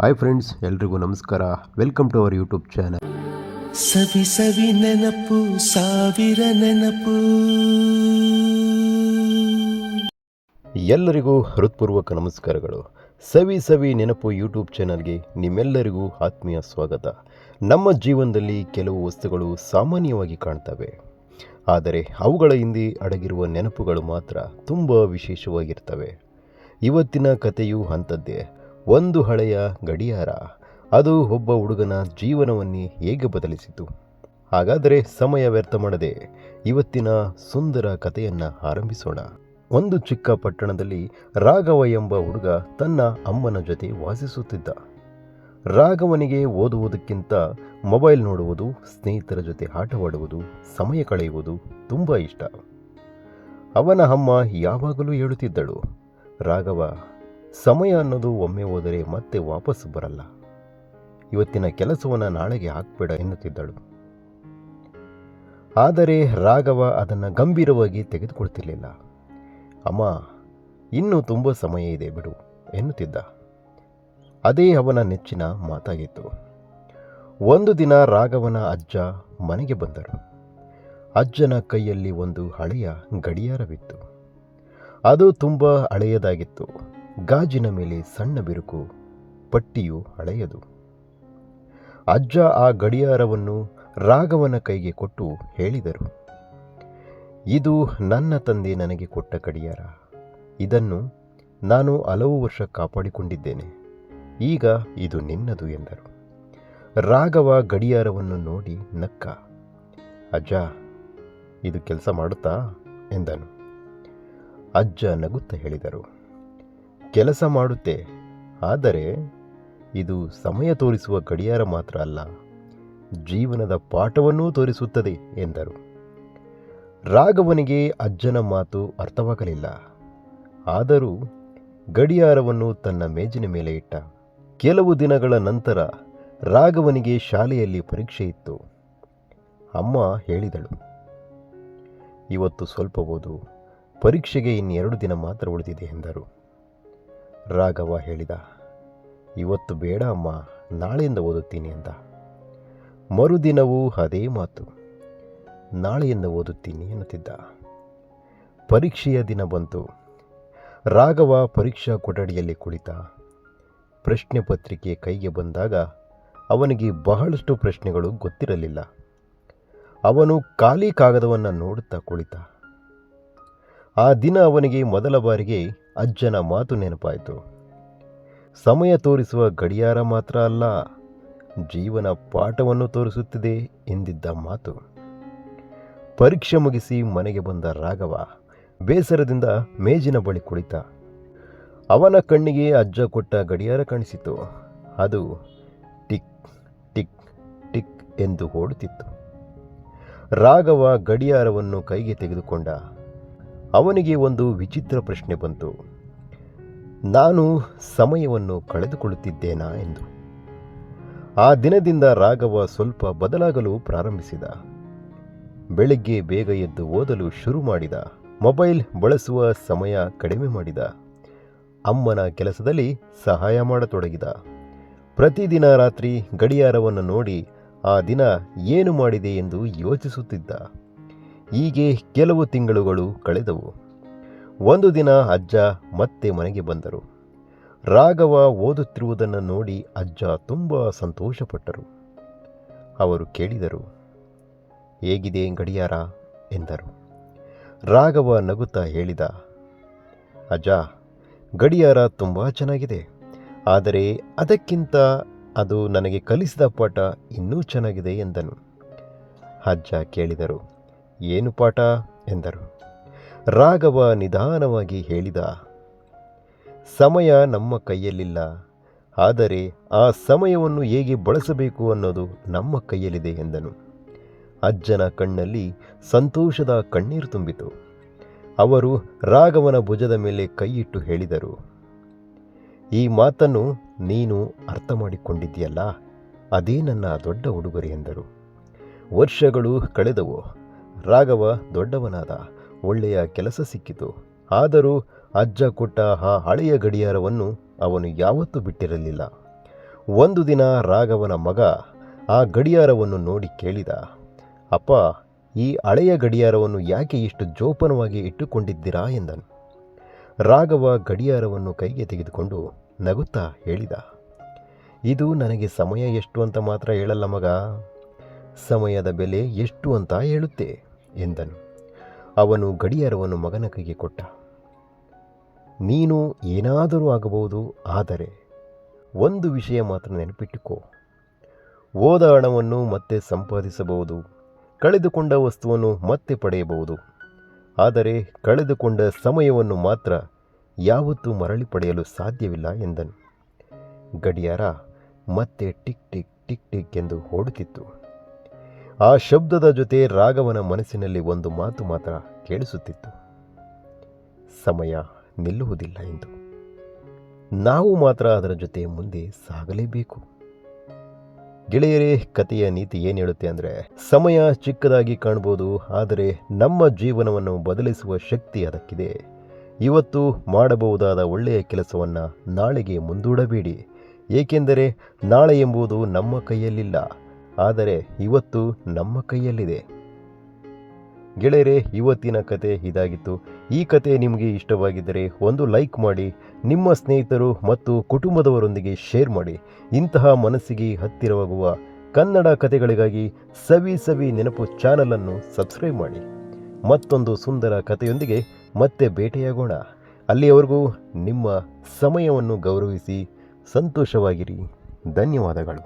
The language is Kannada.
ಹಾಯ್ ಫ್ರೆಂಡ್ಸ್, ಎಲ್ರಿಗೂ ನಮಸ್ಕಾರ. Welcome to our YouTube channel. ಸವಿ ಸವಿ ನೆನಪು, ಸಾವಿರ ನೆನಪು. ಎಲ್ಲರಿಗೂ ಹೃತ್ಪೂರ್ವಕ ನಮಸ್ಕಾರಗಳು. ಸವಿ ಸವಿ ನೆನಪು ಯೂಟ್ಯೂಬ್ ಚಾನಲ್ಗೆ ನಿಮ್ಮೆಲ್ಲರಿಗೂ ಆತ್ಮೀಯ ಸ್ವಾಗತ. ನಮ್ಮ ಜೀವನದಲ್ಲಿ ಕೆಲವು ವಸ್ತುಗಳು ಸಾಮಾನ್ಯವಾಗಿ ಕಾಣ್ತವೆ, ಆದರೆ ಅವುಗಳ ಹಿಂದೆ ಅಡಗಿರುವ ನೆನಪುಗಳು ಮಾತ್ರ ತುಂಬ ವಿಶೇಷವಾಗಿರ್ತವೆ. ಇವತ್ತಿನ ಕಥೆಯೂ ಅಂಥದ್ದೇ. ಒಂದು ಹಳೆಯ ಗಡಿಯಾರ, ಅದು ಒಬ್ಬ ಹುಡುಗನ ಜೀವನವನ್ನೇ ಹೇಗೆ ಬದಲಿಸಿತು. ಹಾಗಾದರೆ ಸಮಯ ವ್ಯರ್ಥ ಮಾಡದೆ ಇವತ್ತಿನ ಸುಂದರ ಕಥೆಯನ್ನು ಆರಂಭಿಸೋಣ. ಒಂದು ಚಿಕ್ಕ ಪಟ್ಟಣದಲ್ಲಿ ರಾಘವ ಎಂಬ ಹುಡುಗ ತನ್ನ ಅಮ್ಮನ ಜೊತೆ ವಾಸಿಸುತ್ತಿದ್ದ. ರಾಘವನಿಗೆ ಓದುವುದಕ್ಕಿಂತ ಮೊಬೈಲ್ ನೋಡುವುದು, ಸ್ನೇಹಿತರ ಜೊತೆ ಆಟವಾಡುವುದು, ಸಮಯ ಕಳೆಯುವುದು ತುಂಬ ಇಷ್ಟ. ಅವನ ಅಮ್ಮ ಯಾವಾಗಲೂ ಹೇಳುತ್ತಿದ್ದಳು, ರಾಘವ, ಸಮಯ ಅನ್ನೋದು ಒಮ್ಮೆ ಹೋದರೆ ಮತ್ತೆ ವಾಪಸ್ಸು ಬರಲ್ಲ. ಇವತ್ತಿನ ಕೆಲಸವನ್ನು ನಾಳೆಗೆ ಹಾಕಬೇಡ ಎನ್ನುತ್ತಿದ್ದಳು. ಆದರೆ ರಾಘವ ಅದನ್ನು ಗಂಭೀರವಾಗಿ ತೆಗೆದುಕೊಳ್ತಿರಲಿಲ್ಲ. ಅಮ್ಮ, ಇನ್ನೂ ತುಂಬ ಸಮಯ ಇದೆ ಬಿಡು ಎನ್ನುತ್ತಿದ್ದ. ಅದೇ ಅವನ ನೆಚ್ಚಿನ ಮಾತಾಗಿತ್ತು. ಒಂದು ದಿನ ರಾಘವನ ಅಜ್ಜ ಮನೆಗೆ ಬಂದರು. ಅಜ್ಜನ ಕೈಯಲ್ಲಿ ಒಂದು ಹಳೆಯ ಗಡಿಯಾರವಿತ್ತು. ಅದು ತುಂಬ ಹಳೆಯದಾಗಿತ್ತು. ಗಾಜಿನ ಮೇಲೆ ಸಣ್ಣ ಬಿರುಕು, ಪಟ್ಟಿಯು ಹಳೆಯದು. ಅಜ್ಜ ಆ ಗಡಿಯಾರವನ್ನು ರಾಘವನ ಕೈಗೆ ಕೊಟ್ಟು ಹೇಳಿದರು, ಇದು ನನ್ನ ತಂದೆ ನನಗೆ ಕೊಟ್ಟ ಗಡಿಯಾರ. ಇದನ್ನು ನಾನು ಹಲವು ವರ್ಷ ಕಾಪಾಡಿಕೊಂಡಿದ್ದೇನೆ. ಈಗ ಇದು ನಿನ್ನದು ಎಂದರು. ರಾಘವ ಗಡಿಯಾರವನ್ನು ನೋಡಿ ನಕ್ಕ. ಅಜ್ಜ, ಇದು ಕೆಲಸ ಮಾಡುತ್ತಾ ಎಂದನು. ಅಜ್ಜ ನಗುತ್ತಾ ಹೇಳಿದರು, ಕೆಲಸ ಮಾಡುತ್ತೆ, ಆದರೆ ಇದು ಸಮಯ ತೋರಿಸುವ ಗಡಿಯಾರ ಮಾತ್ರ ಅಲ್ಲ, ಜೀವನದ ಪಾಠವನ್ನೂ ತೋರಿಸುತ್ತದೆ ಎಂದರು. ರಾಘವನಿಗೆ ಅಜ್ಜನ ಮಾತು ಅರ್ಥವಾಗಲಿಲ್ಲ. ಆದರೂ ಗಡಿಯಾರವನ್ನು ತನ್ನ ಮೇಜಿನ ಮೇಲೆ ಇಟ್ಟ. ಕೆಲವು ದಿನಗಳ ನಂತರ ರಾಘವನಿಗೆ ಶಾಲೆಯಲ್ಲಿ ಪರೀಕ್ಷೆ ಇತ್ತು. ಅಮ್ಮ ಹೇಳಿದಳು, ಇವತ್ತು ಸ್ವಲ್ಪ ಓದು, ಪರೀಕ್ಷೆಗೆ ಇನ್ನೆರಡು ದಿನ ಮಾತ್ರ ಉಳಿದಿದೆ ಎಂದರು. ರಾಘವ ಹೇಳಿದ, ಇವತ್ತು ಬೇಡ ಅಮ್ಮ, ನಾಳೆಯಿಂದ ಓದುತ್ತೀನಿ ಎಂದ. ಮರುದಿನವೂ ಅದೇ ಮಾತು, ನಾಳೆಯಿಂದ ಓದುತ್ತೀನಿ ಎನ್ನುತ್ತಿದ್ದ. ಪರೀಕ್ಷೆಯ ದಿನ ಬಂತು. ರಾಘವ ಪರೀಕ್ಷಾ ಕೊಠಡಿಯಲ್ಲಿ ಕುಳಿತ. ಪ್ರಶ್ನೆ ಪತ್ರಿಕೆ ಕೈಗೆ ಬಂದಾಗ ಅವನಿಗೆ ಬಹಳಷ್ಟು ಪ್ರಶ್ನೆಗಳು ಗೊತ್ತಿರಲಿಲ್ಲ. ಅವನು ಖಾಲಿ ಕಾಗದವನ್ನು ನೋಡುತ್ತಾ ಕುಳಿತ. ಆ ದಿನ ಅವನಿಗೆ ಮೊದಲ ಬಾರಿಗೆ ಅಜ್ಜನ ಮಾತು ನೆನಪಾಯಿತು. ಸಮಯ ತೋರಿಸುವ ಗಡಿಯಾರ ಮಾತ್ರ ಅಲ್ಲ, ಜೀವನ ಪಾಠವನ್ನು ತೋರಿಸುತ್ತಿದೆ ಎಂದಿದ್ದ ಮಾತು. ಪರೀಕ್ಷೆ ಮುಗಿಸಿ ಮನೆಗೆ ಬಂದ ರಾಘವ ಬೇಸರದಿಂದ ಮೇಜಿನ ಬಳಿ ಕುಳಿತ. ಅವನ ಕಣ್ಣಿಗೆ ಅಜ್ಜ ಕೊಟ್ಟ ಗಡಿಯಾರ ಕಾಣಿಸಿತು. ಅದು ಟಿಕ್ ಟಿಕ್ ಟಿಕ್ ಎಂದು ಓಡುತ್ತಿತ್ತು. ರಾಘವ ಗಡಿಯಾರವನ್ನು ಕೈಗೆ ತೆಗೆದುಕೊಂಡ. ಅವನಿಗೆ ಒಂದು ವಿಚಿತ್ರ ಪ್ರಶ್ನೆ ಬಂತು, ನಾನು ಸಮಯವನ್ನು ಕಳೆದುಕೊಳ್ಳುತ್ತಿದ್ದೇನಾ ಎಂದು. ಆ ದಿನದಿಂದ ರಾಘವ ಸ್ವಲ್ಪ ಬದಲಾಗಲು ಪ್ರಾರಂಭಿಸಿದ. ಬೆಳಗ್ಗೆ ಬೇಗ ಎದ್ದು ಓದಲು ಶುರು ಮಾಡಿದ. ಮೊಬೈಲ್ ಬಳಸುವ ಸಮಯ ಕಡಿಮೆ ಮಾಡಿದ. ಅಮ್ಮನ ಕೆಲಸದಲ್ಲಿ ಸಹಾಯ ಮಾಡತೊಡಗಿದ. ಪ್ರತಿದಿನ ರಾತ್ರಿ ಗಡಿಯಾರವನ್ನು ನೋಡಿ ಆ ದಿನ ಏನು ಮಾಡಿದೆ ಎಂದು ಯೋಚಿಸುತ್ತಿದ್ದ. ಹೀಗೆ ಕೆಲವು ತಿಂಗಳುಗಳು ಕಳೆದವು. ಒಂದು ದಿನ ಅಜ್ಜ ಮತ್ತೆ ಮನೆಗೆ ಬಂದರು. ರಾಘವ ಓದುತ್ತಿರುವುದನ್ನು ನೋಡಿ ಅಜ್ಜ ತುಂಬ ಸಂತೋಷಪಟ್ಟರು. ಅವರು ಕೇಳಿದರು, ಹೇಗಿದೆ ಗಡಿಯಾರ ಎಂದರು. ರಾಘವ ನಗುತ್ತಾ ಹೇಳಿದ, ಅಜ್ಜ, ಗಡಿಯಾರ ತುಂಬ ಚೆನ್ನಾಗಿದೆ, ಆದರೆ ಅದಕ್ಕಿಂತ ಅದು ನನಗೆ ಕಲಿಸಿದ ಪಾಠ ಇನ್ನೂ ಚೆನ್ನಾಗಿದೆ ಎಂದನು. ಅಜ್ಜ ಕೇಳಿದರು, ಏನು ಪಾಠ ಎಂದರು. ರಾಘವ ನಿಧಾನವಾಗಿ ಹೇಳಿದ, ಸಮಯ ನಮ್ಮ ಕೈಯಲ್ಲಿಲ್ಲ, ಆದರೆ ಆ ಸಮಯವನ್ನು ಹೇಗೆ ಬಳಸಬೇಕು ಅನ್ನೋದು ನಮ್ಮ ಕೈಯಲ್ಲಿದೆ ಎಂದನು. ಅಜ್ಜನ ಕಣ್ಣಲ್ಲಿ ಸಂತೋಷದ ಕಣ್ಣೀರು ತುಂಬಿತು. ಅವರು ರಾಘವನ ಭುಜದ ಮೇಲೆ ಕೈಯಿಟ್ಟು ಹೇಳಿದರು, ಈ ಮಾತನ್ನು ನೀನು ಅರ್ಥ ಮಾಡಿಕೊಂಡಿದ್ದೀಯಲ್ಲ, ಅದೇ ನನ್ನ ದೊಡ್ಡ ಉಡುಗೊರೆ ಎಂದರು. ವರ್ಷಗಳು ಕಳೆದವು. ರಾಘವ ದೊಡ್ಡವನಾದ. ಒಳ್ಳೆಯ ಕೆಲಸ ಸಿಕ್ಕಿತು. ಆದರೂ ಅಜ್ಜ ಕೊಟ್ಟ ಆ ಹಳೆಯ ಗಡಿಯಾರವನ್ನು ಅವನು ಯಾವತ್ತೂ ಬಿಟ್ಟಿರಲಿಲ್ಲ. ಒಂದು ದಿನ ರಾಘವನ ಮಗ ಆ ಗಡಿಯಾರವನ್ನು ನೋಡಿ ಕೇಳಿದ, ಅಪ್ಪ, ಈ ಹಳೆಯ ಗಡಿಯಾರವನ್ನು ಯಾಕೆ ಇಷ್ಟು ಜೋಪಾನವಾಗಿ ಇಟ್ಟುಕೊಂಡಿದ್ದೀರಾ ಎಂದನು. ರಾಘವ ಗಡಿಯಾರವನ್ನು ಕೈಗೆ ತೆಗೆದುಕೊಂಡು ನಗುತ್ತಾ ಹೇಳಿದ, ಇದು ನನಗೆ ಸಮಯ ಎಷ್ಟು ಅಂತ ಮಾತ್ರ ಹೇಳಲ್ಲ ಮಗ, ಸಮಯದ ಬೆಲೆ ಎಷ್ಟು ಅಂತ ಹೇಳುತ್ತೆ ಎಂದನು. ಅವನು ಗಡಿಯಾರವನ್ನು ಮಗನ ಕೈಗೆ ಕೊಟ್ಟ. ನೀನು ಏನಾದರೂ ಆಗಬಹುದು, ಆದರೆ ಒಂದು ವಿಷಯ ಮಾತ್ರ ನೆನಪಿಟ್ಟುಕೋ, ಹೋದ ಹಣವನ್ನು ಮತ್ತೆ ಸಂಪಾದಿಸಬಹುದು, ಕಳೆದುಕೊಂಡ ವಸ್ತುವನ್ನು ಮತ್ತೆ ಪಡೆಯಬಹುದು, ಆದರೆ ಕಳೆದುಕೊಂಡ ಸಮಯವನ್ನು ಮಾತ್ರ ಯಾವತ್ತೂ ಮರಳಿ ಪಡೆಯಲು ಸಾಧ್ಯವಿಲ್ಲ ಎಂದನು. ಗಡಿಯಾರ ಮತ್ತೆ ಟಿಕ್ ಟಿಕ್ ಟಿಕ್ ಟಿಕ್ ಎಂದು ಓಡುತ್ತಿತ್ತು. ಆ ಶಬ್ದದ ಜೊತೆ ರಾಘವನ ಮನಸ್ಸಿನಲ್ಲಿ ಒಂದು ಮಾತು ಮಾತ್ರ ಕೇಳಿಸುತ್ತಿತ್ತು, ಸಮಯ ನಿಲ್ಲುವುದಿಲ್ಲ ಎಂದು. ನಾವು ಮಾತ್ರ ಅದರ ಜೊತೆ ಮುಂದೆ ಸಾಗಲೇಬೇಕು. ಗೆಳೆಯರೇ, ಕಥೆಯ ನೀತಿ ಏನು ಹೇಳುತ್ತೆ ಅಂದರೆ, ಸಮಯ ಚಿಕ್ಕದಾಗಿ ಕಾಣ್ಬೋದು, ಆದರೆ ನಮ್ಮ ಜೀವನವನ್ನು ಬದಲಿಸುವ ಶಕ್ತಿ ಅದಕ್ಕಿದೆ. ಇವತ್ತು ಮಾಡಬಹುದಾದ ಒಳ್ಳೆಯ ಕೆಲಸವನ್ನು ನಾಳೆಗೆ ಮುಂದೂಡಬೇಡಿ, ಏಕೆಂದರೆ ನಾಳೆ ಎಂಬುದು ನಮ್ಮ ಕೈಯಲ್ಲಿಲ್ಲ, ಆದರೆ ಇವತ್ತು ನಮ್ಮ ಕೈಯಲ್ಲಿದೆ. ಗೆಳೆಯರೇ, ಇವತ್ತಿನ ಕತೆ ಇದಾಗಿತ್ತು. ಈ ಕತೆ ನಿಮಗೆ ಇಷ್ಟವಾಗಿದ್ದರೆ ಒಂದು ಲೈಕ್ ಮಾಡಿ, ನಿಮ್ಮ ಸ್ನೇಹಿತರು ಮತ್ತು ಕುಟುಂಬದವರೊಂದಿಗೆ ಶೇರ್ ಮಾಡಿ. ಇಂತಹ ಮನಸ್ಸಿಗೆ ಹತ್ತಿರವಾಗುವ ಕನ್ನಡ ಕತೆಗಳಿಗಾಗಿ ಸವಿ ಸವಿ ನೆನಪು ಚಾನಲನ್ನು ಸಬ್ಸ್ಕ್ರೈಬ್ ಮಾಡಿ. ಮತ್ತೊಂದು ಸುಂದರ ಕಥೆಯೊಂದಿಗೆ ಮತ್ತೆ ಭೇಟಿಯಾಗೋಣ. ಅಲ್ಲಿಯವರೆಗೂ ನಿಮ್ಮ ಸಮಯವನ್ನು ಗೌರವಿಸಿ ಸಂತೋಷವಾಗಿರಿ. ಧನ್ಯವಾದಗಳು.